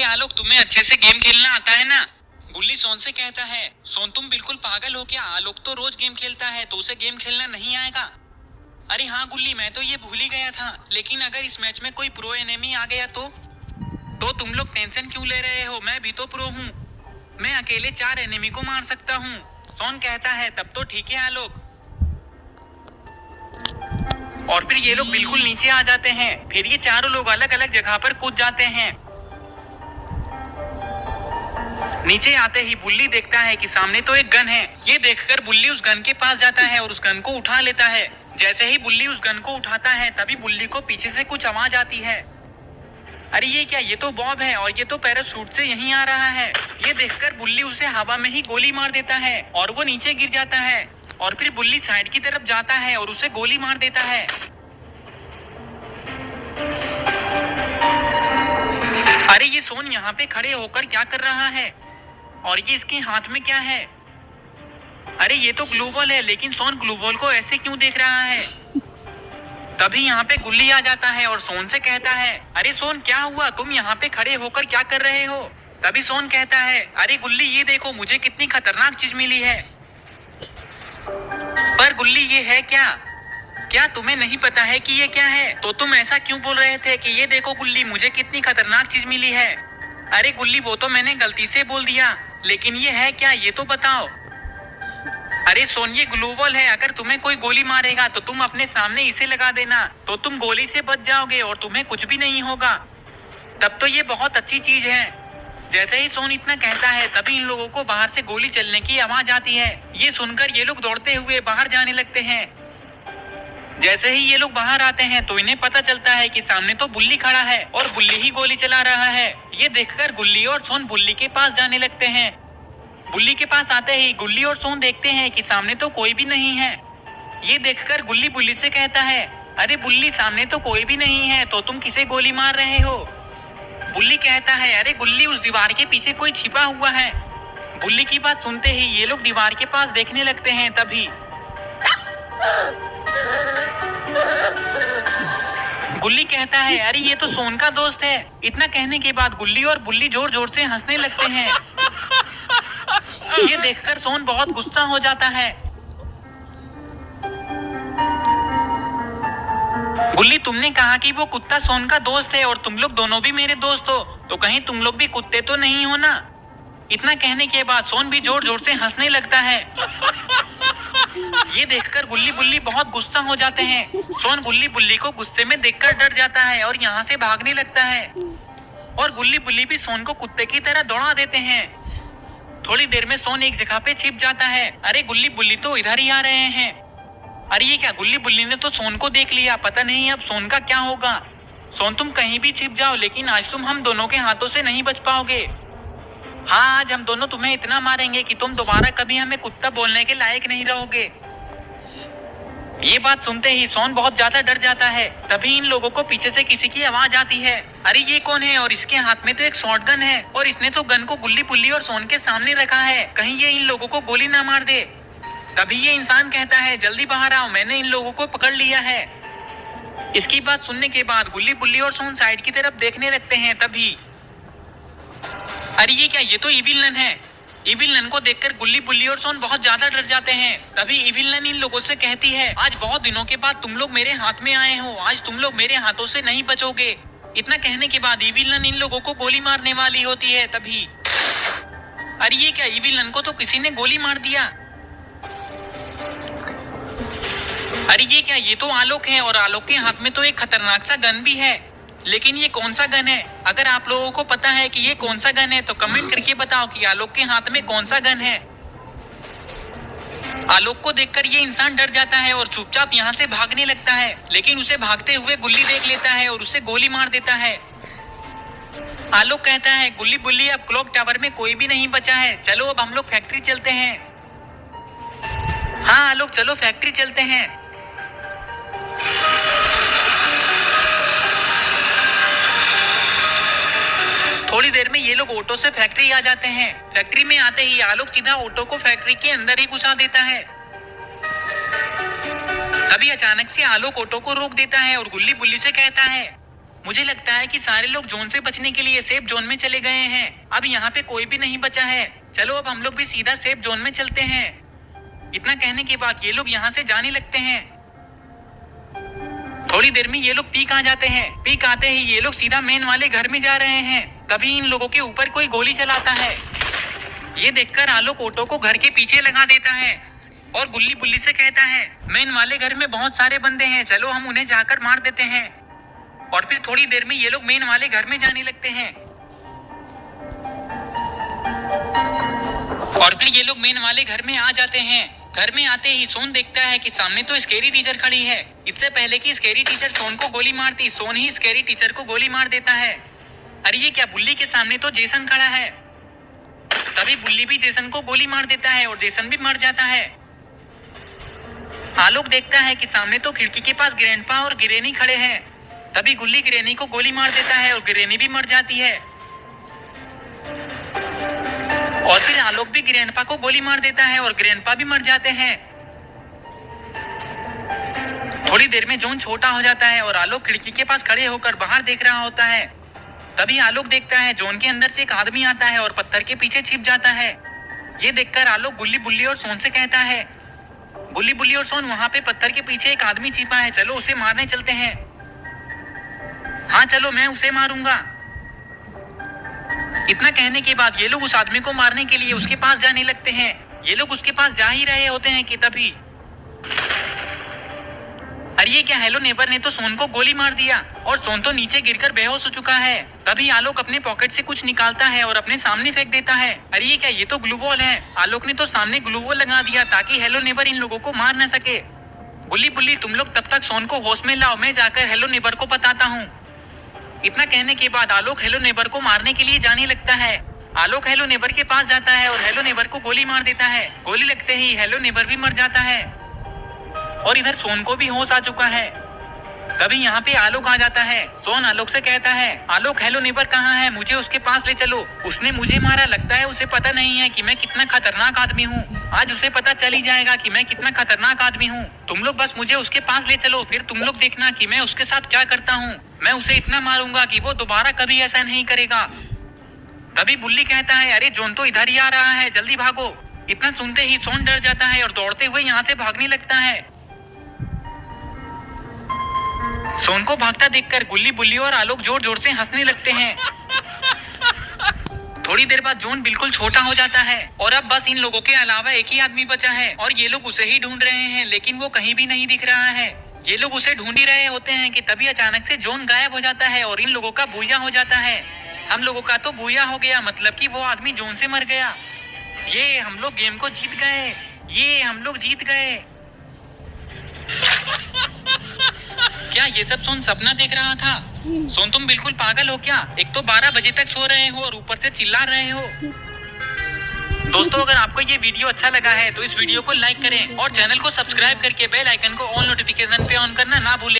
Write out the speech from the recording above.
आलोक, तुम्हें अच्छे से गेम खेलना आता है ना? गुल्ली सोन से कहता है। सोन, तुम बिल्कुल पागल हो क्या? आलोक तो रोज गेम खेलता है, तो उसे गेम खेलना नहीं आएगा? अरे हाँ गुल्ली, मैं तो ये भूल ही गया था, लेकिन अगर इस मैच में कोई प्रो एनिमी आ गया तो तुम लोग टेंशन क्यों ले रहे हो? मैं भी तो प्रो हूँ, मैं अकेले 4 एनिमी को मार सकता हूँ। सोन कहता है, तब तो ठीक है आलोक। और फिर ये लोग बिल्कुल नीचे आ जाते हैं। फिर ये चारों लोग अलग अलग जगह पर कूद जाते हैं। नीचे आते ही बुल्ली देखता है कि सामने तो एक गन है। ये देखकर बुल्ली उस गन के पास जाता है और उस गन को उठा लेता है। जैसे ही बुल्ली उस गन को उठाता है, तभी बुल्ली को पीछे से कुछ आवाज आती है। अरे ये क्या? ये तो बॉब है और ये तो पैराशूट से यहीं आ रहा है। ये देखकर बुल्ली उसे हवा में ही गोली मार देता है और वो नीचे गिर जाता है। और फिर बुल्ली साइड की तरफ जाता है और उसे गोली मार देता है। अरे ये सोन यहाँ पे खड़े होकर क्या कर रहा है? और ये इसके हाथ में क्या है? अरे ये तो ग्लू बॉल है, लेकिन सोन ग्लू बॉल को ऐसे क्यों देख रहा है? तभी यहाँ पे गुल्ली आ जाता है और सोन से कहता है, अरे सोन क्या हुआ? तुम यहाँ पे खड़े होकर क्या कर रहे हो? तभी सोन कहता है, अरे गुल्ली ये देखो, मुझे कितनी खतरनाक चीज मिली है। पर गुल्ली ये है क्या? क्या तुम्हें नहीं पता है कि ये क्या है? तो तुम ऐसा क्यों बोल रहे थे कि ये देखो गुल्ली, मुझे कितनी खतरनाक चीज मिली है? अरे गुल्ली, वो तो मैंने गलती से बोल दिया, लेकिन ये है क्या, ये तो बताओ। अरे सोन, ये ग्लू बॉल है। अगर तुम्हें कोई गोली मारेगा तो तुम अपने सामने इसे लगा देना, तो तुम गोली से बच जाओगे और तुम्हें कुछ भी नहीं होगा। तब तो ये बहुत अच्छी चीज है। जैसे ही सोन इतना कहता है, तभी इन लोगों को बाहर से गोली चलने की आवाज आती है। ये सुनकर ये लोग दौड़ते हुए बाहर जाने लगते हैं। जैसे ही ये लोग बाहर आते हैं तो इन्हें पता चलता है कि सामने तो बुल्ली खड़ा है और बुल्ली ही गोली चला रहा है। ये देखकर गुल्ली और सोन बुल्ली के पास जाने लगते हैं। बुल्ली के पास आते ही गुल्ली और सोन देखते हैं कि सामने तो कोई भी नहीं है। ये देखकर गुल्ली बुल्ली से कहता है, अरे बुल्ली, सामने तो कोई भी नहीं है, तो तुम किसे गोली मार रहे हो? बुल्ली कहता है, अरे गुल्ली, उस दीवार के पीछे कोई छिपा हुआ है। बुल्ली की बात सुनते ही ये लोग दीवार के पास देखने लगते हैं। तभी गुल्ली कहता है, अरे ये तो सोन का दोस्त है। इतना कहने के बाद गुल्ली और बुल्ली जोर जोर से हंसने लगते हैं। ये देखकर सोन बहुत गुस्सा हो जाता है। गुल्ली, तुमने कहा कि वो कुत्ता सोन का दोस्त है और तुम लोग दोनों भी मेरे दोस्त हो, तो कहीं तुम लोग भी कुत्ते तो नहीं हो ना? इतना कहने के बाद सोन भी जोर जोर से हंसने लगता है। ये देखकर गुल्ली बुल्ली बहुत गुस्सा हो जाते हैं। सोन गुल्ली बुल्ली को गुस्से में देखकर डर जाता है और यहाँ से भागने लगता है। और गुल्ली बुल्ली भी सोन को कुत्ते की तरह दौड़ा देते हैं। थोड़ी देर में सोन एक जगह पे छिप जाता है। अरे गुल्ली बुल्ली तो इधर ही आ रहे हैं। अरे ये क्या? गुल्ली बुल्ली ने तो सोन को देख लिया। पता नहीं अब सोन का क्या होगा। सोन, तुम कहीं भी छिप जाओ, लेकिन आज तुम हम दोनों के हाथों से नहीं बच पाओगे। हाँ, आज हम दोनों तुम्हें इतना मारेंगे कि तुम दोबारा कभी हमें कुत्ता बोलने के लायक नहीं रहोगे। ये बात सुनते ही सोन बहुत ज्यादा डर जाता है। तभी इन लोगों को पीछे से किसी की आवाज आती है। अरे ये कौन है? और इसके हाथ में तो एक शॉटगन है और इसने तो गन को गुल्ली बुल्ली और सोन के सामने रखा है, कहीं ये इन लोगों को गोली ना मार दे। तभी ये इंसान कहता है, जल्दी बाहर आओ, मैंने इन लोगों को पकड़ लिया है। इसकी बात सुनने के बाद गुल्ली बुल्ली और सोन साइड की तरफ देखने लगते हैं। तभी अरे ये क्या? ये तो इविल नन है। इविल नन को देखकर गुल्ली बुल्ली और सोन बहुत ज्यादा डर जाते हैं। तभी इविल नन इन लोगों से कहती है, आज बहुत दिनों के बाद तुम लोग मेरे हाथ में आए हो, आज तुम लोग मेरे हाथों से नहीं बचोगे। इतना कहने के बाद इविल नन इन लोगों को गोली मारने वाली होती है। तभी अरे ये क्या? इविल नन को तो किसी ने गोली मार दिया। अरे ये क्या? ये तो आलोक है और आलोक के हाथ में तो एक खतरनाक सा गन भी है, लेकिन ये कौन सा गन है? अगर आप लोगों को पता है कि ये कौन सा गन है तो कमेंट करके बताओ कि आलोक के हाथ में कौन सा गन है। आलोक को देखकर ये इंसान डर जाता है और चुपचाप यहाँ से भागने लगता है, लेकिन उसे भागते हुए गुल्ली देख लेता है और उसे गोली मार देता है। आलोक कहता है, गुल्ली बुल्ली, अब क्लॉक टावर में कोई भी नहीं बचा है, चलो अब हम लोग फैक्ट्री चलते हैं। हाँ आलोक, चलो फैक्ट्री चलते हैं। थोड़ी देर में ये लोग ऑटो से फैक्ट्री आ जाते हैं। फैक्ट्री में आते ही आलोक सीधा ऑटो को फैक्ट्री के अंदर ही घुसा देता है। तभी अचानक से आलोक ऑटो को रोक देता है और गुल्ली बुल्ली से कहता है, मुझे लगता है कि सारे लोग जोन से बचने के लिए सेफ जोन में चले गए हैं। अब यहाँ पे कोई भी नहीं बचा है। चलो अब हम लोग भी सीधा सेफ जोन में चलते हैं। इतना कहने के बाद ये लोग यहाँ से जाने लगते हैं। थोड़ी देर में ये लोग पीक आ जाते हैं। पीक आते ही ये लोग सीधा मेन वाले घर में जा रहे हैं। तभी इन लोगों के ऊपर कोई गोली चलाता है। ये देखकर आलोक ऑटो को घर के पीछे लगा देता है और गुल्ली बुल्ली से कहता है, मेन वाले घर में बहुत सारे बंदे हैं, चलो हम उन्हें जाकर मार देते हैं। और फिर थोड़ी देर में ये लोग मेन वाले घर में जाने लगते हैं। और फिर ये लोग मेन वाले घर में आ जाते हैं। घर में आते ही सोन देखता है कि सामने तो स्कैरी टीचर खड़ी है। इससे पहले कि स्कैरी टीचर सोन को गोली मारती, सोन ही स्कैरी टीचर को गोली मार देता है। अरे ये क्या, बुल्ली के सामने तो जेसन खड़ा है। तभी बुल्ली भी जेसन को गोली मार देता है और जेसन भी मर जाता है। आलोक देखता है कि सामने तो खिड़की के पास ग्रैंडपा और गिरेनी खड़े हैं। तभी गुल्ली गिरेनी को गोली मार देता है और गिरेनी भी मर जाती है। और फिर आलोक भी ग्रैंडपा को गोली मार देता है और ग्रैंडपा भी मर जाते हैं। थोड़ी देर में जोन छोटा हो जाता है और आलोक खिड़की के पास खड़े होकर बाहर देख रहा होता है। तभी आलोक देखता है जोन के अंदर से एक आदमी आता है और पत्थर के पीछे छिप जाता है। ये देखकर आलोक गुल्ली बुल्ली और सोन से कहता है, गुल्ली बुल्ली और सोन, वहां पे पत्थर के पीछे एक आदमी छिपा है, चलो उसे मारने चलते हैं। हाँ चलो, मैं उसे मारूंगा। इतना कहने के बाद ये लोग उस आदमी को मारने के लिए उसके पास जाने लगते हैं। ये लोग उसके पास जा ही रहे होते हैं कि तभी अरे ये क्या, हेलो नेबर ने तो सोन को गोली मार दिया और सोन तो नीचे गिरकर बेहोश हो चुका है। तभी आलोक अपने पॉकेट से कुछ निकालता है और अपने सामने फेंक देता है। अरे ये क्या, ये तो ग्लू बॉल है। आलोक ने तो सामने ग्लू बॉल लगा दिया ताकि हेलो नेबर इन लोगों को मार न सके। गुल्ली बुल्ली, तुम लोग तब तक सोन को होश में लाओ, मैं जाकर हेलो नेबर को बताता हूँ। इतना कहने के बाद आलोक हेलो नेबर को मारने के लिए जाने लगता है। आलोक हेलो नेबर के पास जाता है और हेलो नेबर को गोली मार देता है। गोली लगते ही हेलो नेबर भी मर जाता है और इधर सोन को भी होश आ चुका है। तभी यहाँ पे आलोक आ जाता है। सोन आलोक से कहता है, आलोक हेलो नेबर कहाँ है, मुझे उसके पास ले चलो। उसने मुझे मारा, लगता है उसे पता नहीं है कि मैं कितना खतरनाक आदमी हूँ। आज उसे पता चल ही जाएगा कि मैं कितना खतरनाक आदमी हूँ। तुम लोग बस मुझे उसके पास ले चलो, फिर तुम लोग देखना कि मैं उसके साथ क्या करता हूँ। मैं उसे इतना मारूंगा कि वो दोबारा कभी ऐसा नहीं करेगा। तभी बुल्ली कहता है, अरे जोन तो इधर ही आ रहा है, जल्दी भागो। इतना सुनते ही सोन डर जाता है और दौड़ते हुए यहाँ से भागने लगता है। सोन को भागता देखकर गुल्ली बुल्ली और आलोक जोर जोर से हंसने लगते हैं। थोड़ी देर बाद जोन बिल्कुल छोटा हो जाता है और अब बस इन लोगों के अलावा एक ही आदमी बचा है और ये लोग उसे ही ढूंढ रहे हैं, लेकिन वो कहीं भी नहीं दिख रहा है। ये लोग उसे ढूंढ ही रहे होते हैं कि तभी अचानक से जोन गायब हो जाता है और इन लोगों का बूया हो जाता है। हम लोगों का तो बूया हो गया, मतलब कि वो आदमी जोन से मर गया। ये हम लोग गेम को जीत गए, ये हम लोग जीत गए। क्या ये सब सोन सपना देख रहा था? सोन तुम बिल्कुल पागल हो क्या? एक तो 12 बजे तक सो रहे हो और ऊपर से चिल्ला रहे हो। दोस्तों, अगर आपको ये वीडियो अच्छा लगा है तो इस वीडियो को लाइक करें और चैनल को सब्सक्राइब करके बेल आइकन को ऑल नोटिफिकेशन पे ऑन करना ना भूलें।